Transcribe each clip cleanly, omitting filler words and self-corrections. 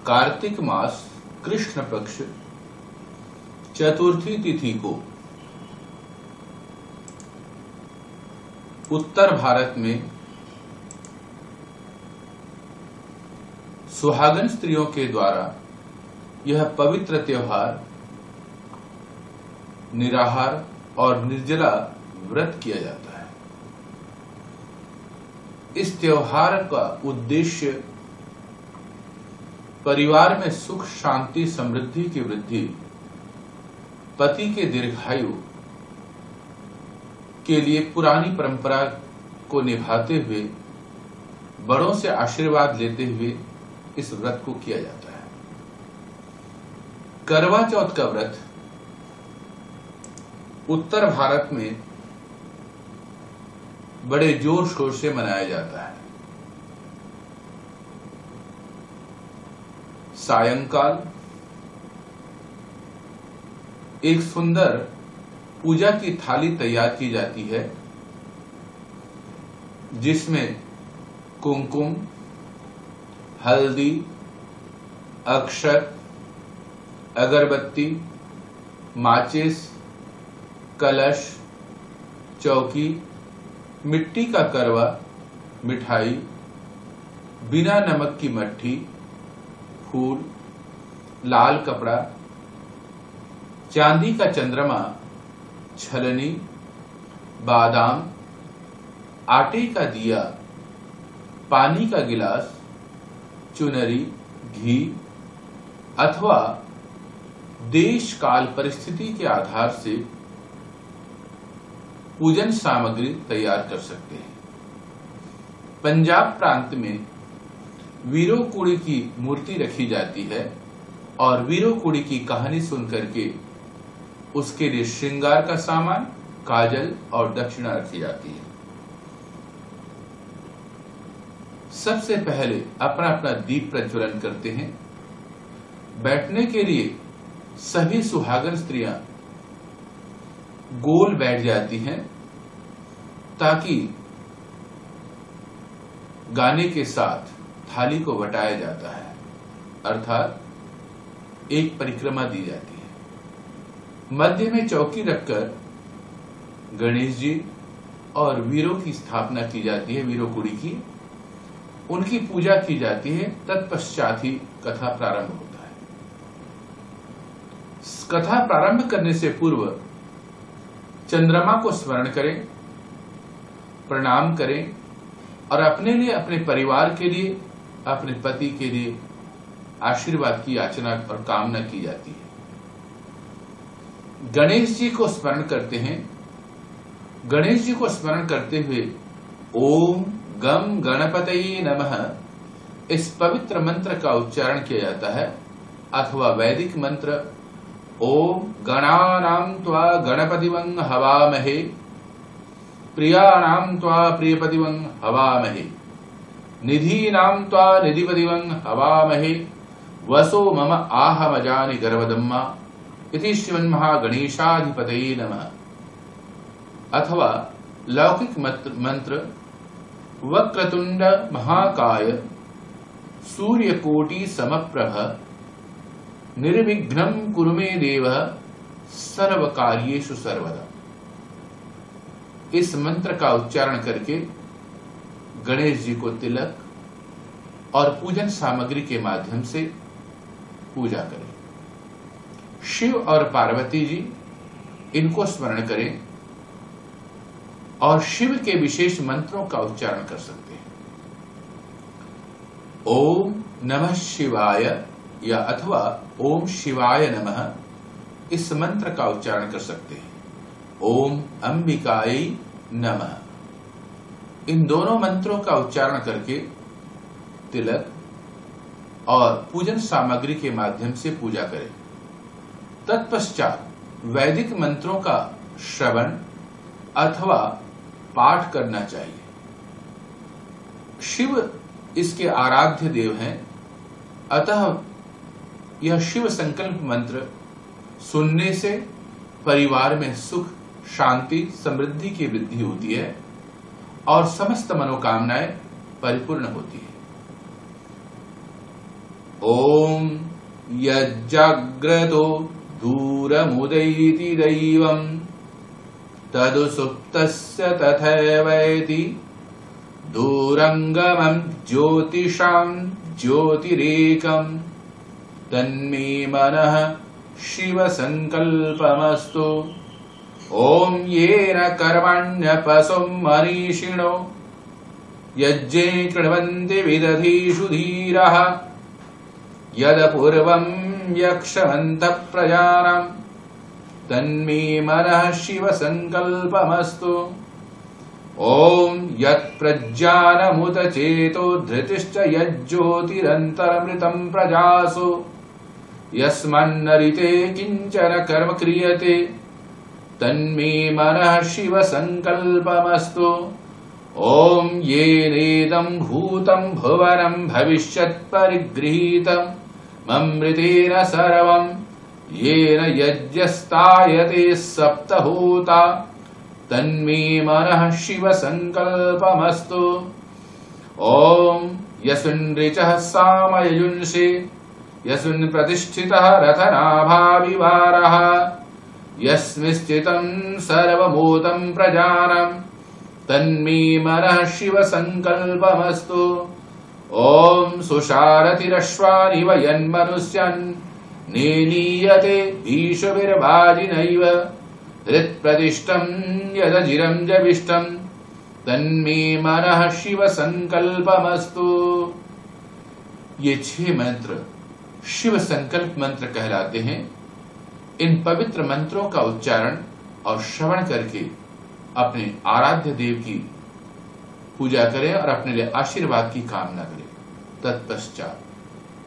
कार्तिक मास कृष्ण पक्ष चतुर्थी तिथि को उत्तर भारत में सुहागन स्त्रियों के द्वारा यह पवित्र त्योहार निराहार और निर्जला व्रत किया जाता है। इस त्योहार का उद्देश्य परिवार में सुख शांति समृद्धि की वृद्धि, पति के दीर्घायु के लिए पुरानी परंपरा को निभाते हुए बड़ों से आशीर्वाद लेते हुए इस व्रत को किया जाता है। करवा चौथ का व्रत उत्तर भारत में बड़े जोर शोर से मनाया जाता है। सायंकाल एक सुंदर पूजा की थाली तैयार की जाती है, जिसमें कुमकुम, हल्दी, अक्षत, अगरबत्ती, माचिस, कलश, चौकी, मिट्टी का करवा, मिठाई, बिना नमक की मट्ठी, फूल, लाल कपड़ा, चांदी का चंद्रमा, छलनी, बादाम, आटे का दिया, पानी का गिलास, चुनरी, घी अथवा देश काल परिस्थिति के आधार से पूजन सामग्री तैयार कर सकते हैं। पंजाब प्रांत में वीरों कुड़ी की मूर्ति रखी जाती है और वीरों कुड़ी की कहानी सुनकर के उसके लिए श्रृंगार का सामान, काजल और दक्षिणा रखी जाती है। सबसे पहले अपना अपना दीप प्रज्वलन करते हैं। बैठने के लिए सभी सुहागन स्त्रियां गोल बैठ जाती हैं, ताकि गाने के साथ थाली को बटाया जाता है, अर्थात एक परिक्रमा दी जाती है। मध्य में चौकी रखकर गणेश जी और वीरों की स्थापना की जाती है, वीरों कुड़ी की, उनकी पूजा की जाती है। तत्पश्चात ही कथा प्रारंभ होता है। कथा प्रारंभ करने से पूर्व चंद्रमा को स्मरण करें, प्रणाम करें और अपने लिए, अपने परिवार के लिए, अपने पति के लिए आशीर्वाद की याचना और कामना की जाती है। गणेश जी को स्मरण करते हैं। गणेश जी को स्मरण करते हुए ओम गम गणपतये नमः इस पवित्र मंत्र का उच्चारण किया जाता है, अथवा वैदिक मंत्र ओम गणानां त्वा गणपतिवं हवामहे प्रियाणां त्वा प्रियपतिवं हवामहे निधीनां त्वा निधिपतिवं हवामहे वसो मम आहमजानि गर्भदम्मा इति श्रीमन्महागणेशाधिपतये नमः। अथवा लौकिक मंत्र वक्रतुंड महाकाय सूर्यकोटि समप्रभ निर्विघ्नं कुरु मे देव सर्वकार्येषु सर्वदा। इस मंत्र का उच्चारण करके गणेश जी को तिलक और पूजन सामग्री के माध्यम से पूजा करें। शिव और पार्वती जी, इनको स्मरण करें और शिव के विशेष मंत्रों का उच्चारण कर सकते हैं। ओम नमः शिवाय या अथवा ओम शिवाय नमः इस मंत्र का उच्चारण कर सकते हैं। ओम अंबिकाय नमः, इन दोनों मंत्रों का उच्चारण करके तिलक और पूजन सामग्री के माध्यम से पूजा करें। तत्पश्चात वैदिक मंत्रों का श्रवण अथवा पाठ करना चाहिए। शिव इसके आराध्य देव हैं, अतः यह शिव संकल्प मंत्र सुनने से परिवार में सुख शांति समृद्धि की वृद्धि होती है और समस्त मनोकामनाएं परिपूर्ण होती है। ओम यज्जाग्रतो दूरमुदैति दैवम् तदुसुप्तस्य तथैवैति दूरंगमं ज्योतिषां ज्योतिरेकम् तन्मे मनः शिव संकल्पमस्तु। ओम येन कर्मण्यपसुं मनीषिणो यज्ञे कृण्वन्ति विदधीषु धीरः यदपूर्वं यक्षमन्तः प्रजानां तन्मे मनः शिव संकल्पमस्तु। ओम यत्प्रज्ञानमुत चेतो धृतिश्च यज्ज्योतिरन्तरमृतं प्रजासु यस्मान्नरिते किंचन कर्म क्रियते तन्मे मनः शिव संकल्पमस्तु। ओम येनेदं भूतं भुवनं भविष्यत् परिगृहीतं ममृतेन सर्वं येन यज्ञस्तायते सप्तहोता तन्मे मनः शिव संकल्पमस्तु। ओम यस्मिन् ऋचः सामययुंषि यस्मिन् प्रतिष्ठितः रथनाभाविवारः यस्मिन् स्थितं सर्वभूतं प्रजानां तन्मे मनः शिव संकल्पमस्तु। ओम सुषारथिरश्वानिव यन्मनुष्यान् नेनीयते भीषुभिर्वाजिनैव हृत्प्रतिष्ठं यदजिरं जविष्टं तन्मे मनः शिव संकल्पमस्तु। ये 6 मंत्र शिव संकल्प मंत्र कहलाते हैं। इन पवित्र मंत्रों का उच्चारण और श्रवण करके अपने आराध्य देव की पूजा करें और अपने लिए आशीर्वाद की कामना करें। तत्पश्चात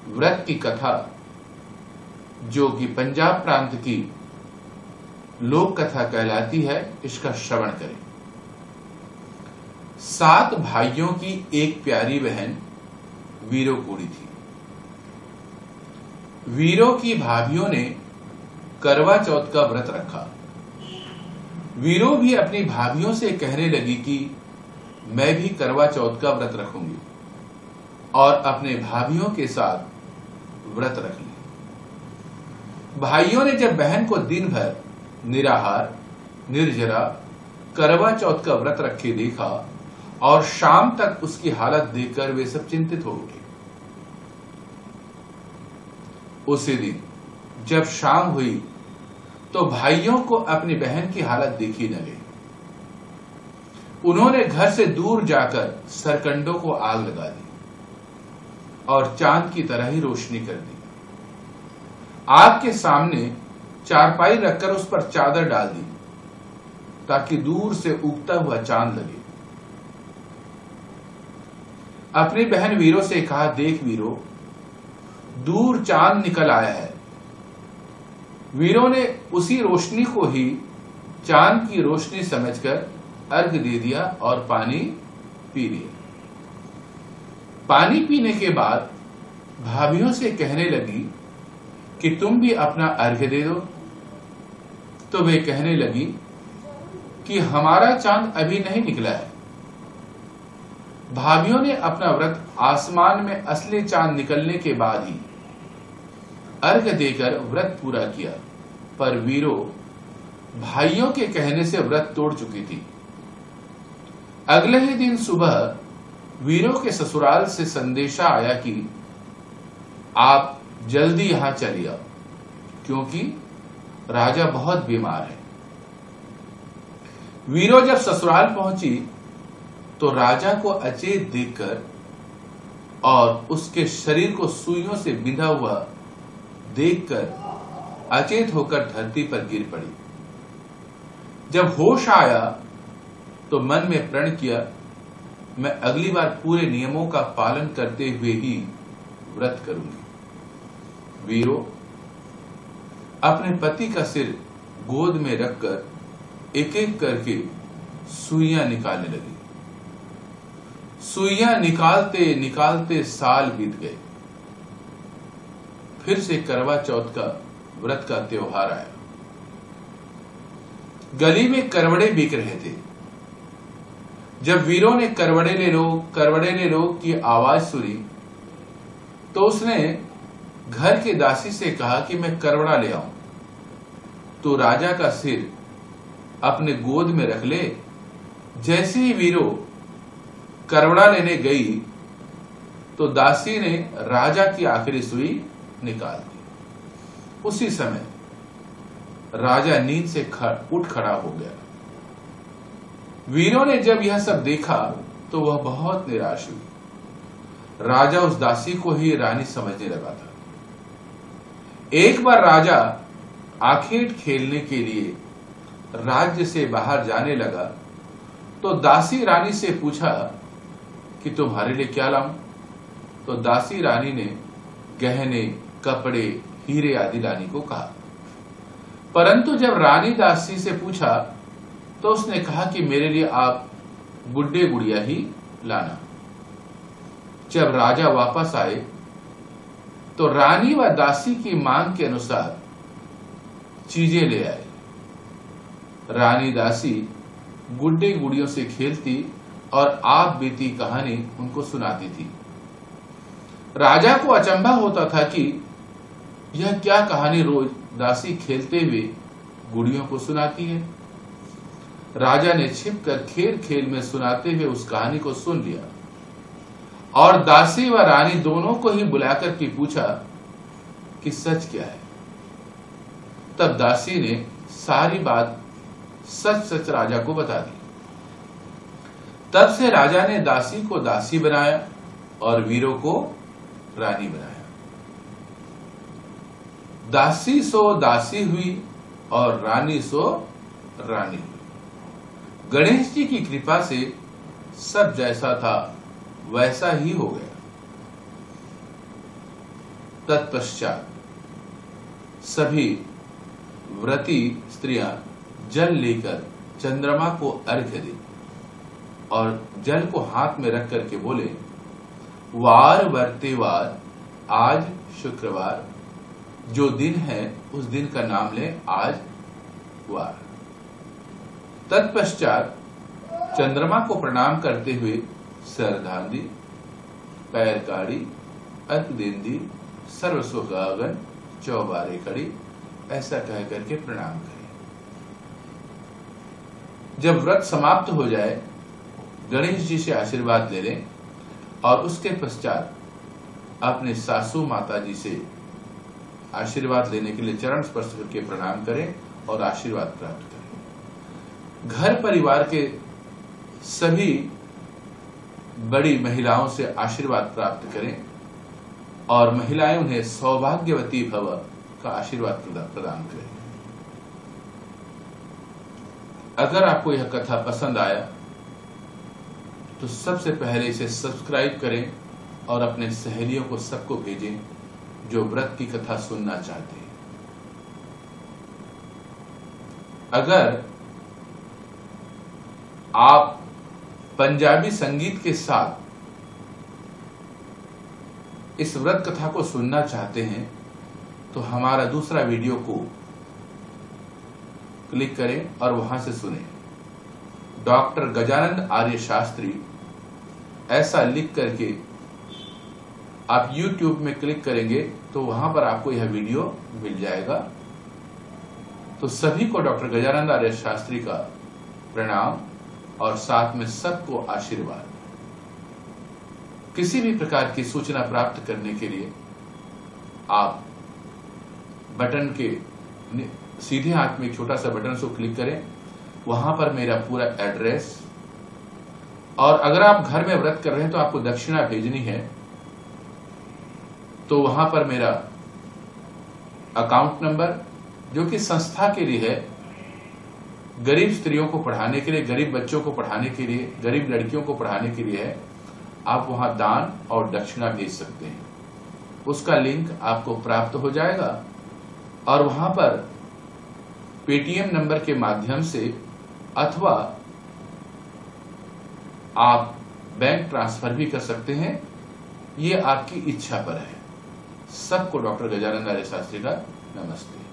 व्रत की कथा, जो कि पंजाब प्रांत की लोक कथा कहलाती है, इसका श्रवण करें। 7 भाइयों की एक प्यारी बहन वीरो कुड़ी थी। वीरो की भाभियों ने करवा चौथ का व्रत रखा। वीरो भी अपनी भाभियों से कहने लगी कि मैं भी करवा चौथ का व्रत रखूंगी और अपने भाभियों के साथ व्रत रख ली। भाइयों ने जब बहन को दिन भर निराहार निर्जरा करवा चौथ का व्रत रखे देखा और शाम तक उसकी हालत देखकर वे सब चिंतित हो उठे। उसी दिन जब शाम हुई तो भाइयों को अपनी बहन की हालत देखी न गई। उन्होंने घर से दूर जाकर सरकंडों को आग लगा दी और चांद की तरह ही रोशनी कर दी। आग के सामने चारपाई रखकर उस पर चादर डाल दी ताकि दूर से उगता हुआ चांद लगे। अपनी बहन वीरो से कहा, देख वीरो, दूर चांद निकल आया है। वीरो ने उसी रोशनी को ही चांद की रोशनी समझकर अर्घ दे दिया और पानी पी लिया। पानी पीने के बाद भाभियों से कहने लगी कि तुम भी अपना अर्घ दे दो। तो वे कहने लगी कि हमारा चांद अभी नहीं निकला है। भाभियों ने अपना व्रत आसमान में असली चांद निकलने के बाद ही अर्घ देकर व्रत पूरा किया, पर वीरो भाइयों के कहने से व्रत तोड़ चुकी थी। अगले ही दिन सुबह वीरो के ससुराल से संदेशा आया कि आप जल्दी यहां चलिए आओ, क्योंकि राजा बहुत बीमार है। वीरो जब ससुराल पहुंची तो राजा को अचेत देखकर और उसके शरीर को सुइयों से बिंधा हुआ देखकर अचेत होकर धरती पर गिर पड़ी। जब होश आया तो मन में प्रण किया, मैं अगली बार पूरे नियमों का पालन करते हुए ही व्रत करूंगी। वीरो अपने पति का सिर गोद में रखकर एक एक करके सुइयां निकालने लगी। सुइयां निकालते निकालते साल बीत गए। फिर से करवा चौथ का व्रत का त्योहार आया। गली में करवड़े बिक रहे थे। जब वीरों ने करवड़े ले लो की आवाज सुनी तो उसने घर के दासी से कहा कि मैं करवड़ा ले आऊं, तो राजा का सिर अपने गोद में रख ले। जैसे ही वीरो करवड़ा लेने गई तो दासी ने राजा की आखिरी सुई निकाल दी। उसी समय राजा नींद से उठ खड़ा हो गया। वीरों ने जब यह सब देखा तो वह बहुत निराश हुई। राजा उस दासी को ही रानी समझने लगा था। एक बार राजा आखेट खेलने के लिए राज्य से बाहर जाने लगा तो दासी रानी से पूछा कि तुम्हारे लिए क्या लाऊं? तो दासी रानी ने गहने, कपड़े, हीरे आदि लाने को कहा। परंतु जब रानी दासी से पूछा तो उसने कहा कि मेरे लिए आप गुड्डे गुड़िया ही लाना। जब राजा वापस आए तो रानी व दासी की मांग के अनुसार चीजें ले आए। रानी दासी गुड्डे गुड़ियों से खेलती और आप बीती कहानी उनको सुनाती थी। राजा को अचंभा होता था कि यह क्या कहानी रोज दासी खेलते हुए गुड़ियों को सुनाती है। राजा ने छिपकर खेल खेल में सुनाते हुए उस कहानी को सुन लिया और दासी व रानी दोनों को ही बुलाकर के पूछा कि सच क्या है। तब दासी ने सारी बात सच सच राजा को बता दी। तब से राजा ने दासी को दासी बनाया और वीरों को रानी बनाया। दासी सो दासी हुई और रानी सो रानी हुई। गणेश जी की कृपा से सब जैसा था वैसा ही हो गया। तत्पश्चात सभी व्रती स्त्रियां जल लेकर चंद्रमा को अर्घ्य दी और जल को हाथ में रख करके बोले, वार वर्ते वार, आज शुक्रवार, जो दिन है उस दिन का नाम ले आज वार। तत्पश्चात चंद्रमा को प्रणाम करते हुए सर धांदी, पैर काड़ी, अर्घ देंदी, सर्वस्व गागन, चौबारे कड़ी, ऐसा कह करके प्रणाम करें। जब व्रत समाप्त हो जाए गणेश जी से आशीर्वाद ले लें और उसके पश्चात अपने सासू माता जी से आशीर्वाद लेने के लिए चरण स्पर्श करके प्रणाम करें और आशीर्वाद प्राप्त करें। घर परिवार के सभी बड़ी महिलाओं से आशीर्वाद प्राप्त करें और महिलाएं उन्हें सौभाग्यवती भव का आशीर्वाद प्रदान करें। अगर आपको यह कथा पसंद आया तो सबसे पहले इसे सब्सक्राइब करें और अपने सहेलियों को सबको भेजें जो व्रत की कथा सुनना चाहते हैं। अगर आप पंजाबी संगीत के साथ इस व्रत कथा को सुनना चाहते हैं तो हमारा दूसरा वीडियो को क्लिक करें और वहां से सुनें। डॉक्टर गजानंद आर्य शास्त्री ऐसा लिख करके आप YouTube में क्लिक करेंगे तो वहां पर आपको यह वीडियो मिल जाएगा। तो सभी को डॉक्टर गजानंद आर्य शास्त्री का प्रणाम और साथ में सबको आशीर्वाद। किसी भी प्रकार की सूचना प्राप्त करने के लिए आप बटन के सीधे हाथ में एक छोटा सा बटन को क्लिक करें, वहां पर मेरा पूरा एड्रेस, और अगर आप घर में व्रत कर रहे हैं तो आपको दक्षिणा भेजनी है तो वहां पर मेरा अकाउंट नंबर जो कि संस्था के लिए है, गरीब स्त्रियों को पढ़ाने के लिए, गरीब बच्चों को पढ़ाने के लिए, गरीब लड़कियों को पढ़ाने के लिए है, आप वहां दान और दक्षिणा भेज सकते हैं। उसका लिंक आपको प्राप्त हो जाएगा और वहां पर पेटीएम नंबर के माध्यम से अथवा आप बैंक ट्रांसफर भी कर सकते हैं, ये आपकी इच्छा पर है। सबको डॉक्टर गजानंद आर्य शास्त्री का नमस्ते।